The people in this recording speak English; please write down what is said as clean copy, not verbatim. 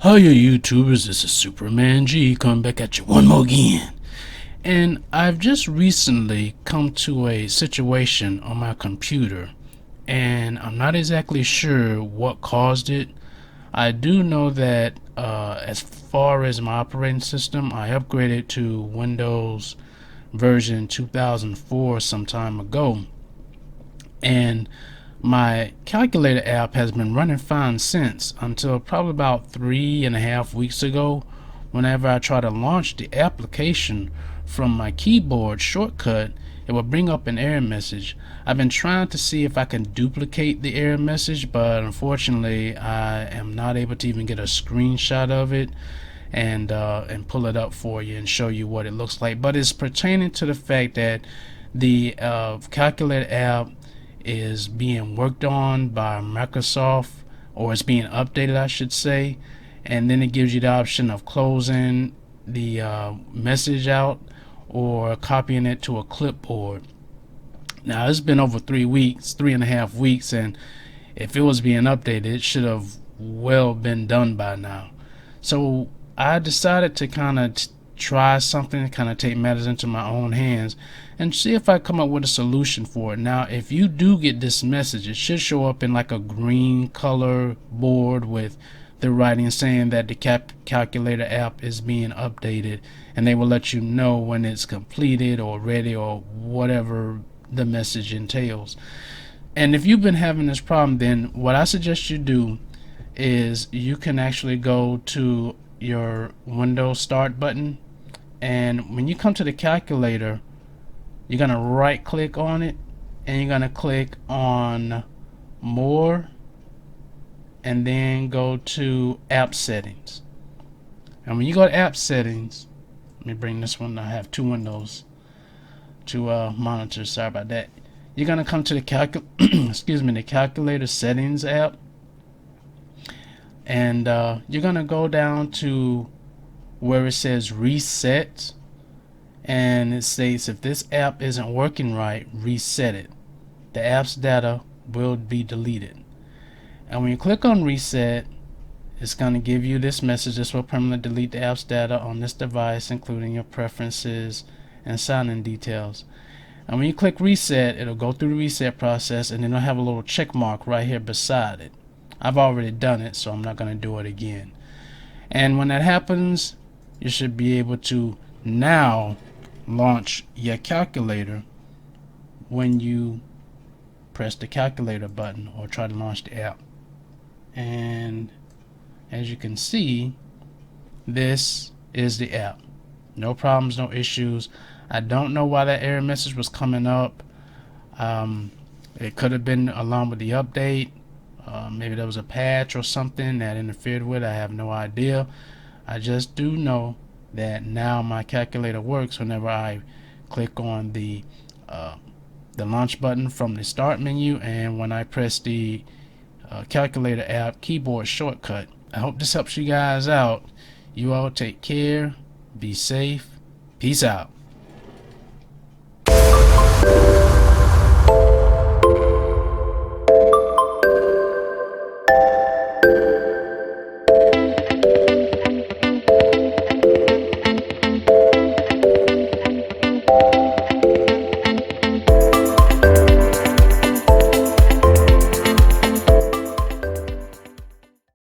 Hiya YouTubers, this is Superman G coming back at you one more again. And I've just recently come to a situation on my computer and I'm not exactly sure what caused it. I do know that as far as my operating system, I upgraded to Windows version 2004 some time ago, and my calculator app has been running fine since, until probably about 3.5 weeks ago, whenever I try to launch the application from my keyboard shortcut, it will bring up an error message. I've been trying to see if I can duplicate the error message, but unfortunately I am not able to even get a screenshot of it and pull it up for you and show you what it looks like. But it's pertaining to the fact that the calculator app is being worked on by Microsoft, or it's being updated I should say, and then it gives you the option of closing the message out or copying it to a clipboard. Now it's been over 3.5 weeks, and if it was being updated it should have well been done by now. So I decided to kind of try something, kind of take matters into my own hands and see if I come up with a solution for it. Now if you do get this message, it should show up in like a green color board with the writing saying that the calculator app is being updated, and they will let you know when it's completed or ready or whatever the message entails. And if you've been having this problem, then what I suggest you do is you can actually go to your Windows Start button, and when you come to the calculator, you're gonna right click on it and you're gonna click on More and then go to App Settings. And when you go to App Settings, let me bring this one, I have two windows, two monitors, sorry about that. You're gonna come to the the calculator settings app, and you're gonna go down to where it says reset, and it states if this app isn't working right, reset it. The app's data will be deleted. And when you click on reset, it's going to give you this message: this will permanently delete the app's data on this device, including your preferences and sign-in details. And when you click reset, it'll go through the reset process, and then it'll have a little check mark right here beside it. I've already done it, so I'm not going to do it again. And when that happens, you should be able to now launch your calculator when you press the calculator button or try to launch the app. And as you can see, this is the app. No problems, no issues. I don't know why that error message was coming up. It could have been along with the update. Maybe there was a patch or something that interfered with it. I have no idea. I just do know that now my calculator works whenever I click on the launch button from the start menu, and when I press the calculator app keyboard shortcut. I hope this helps you guys out. You all take care, be safe, peace out.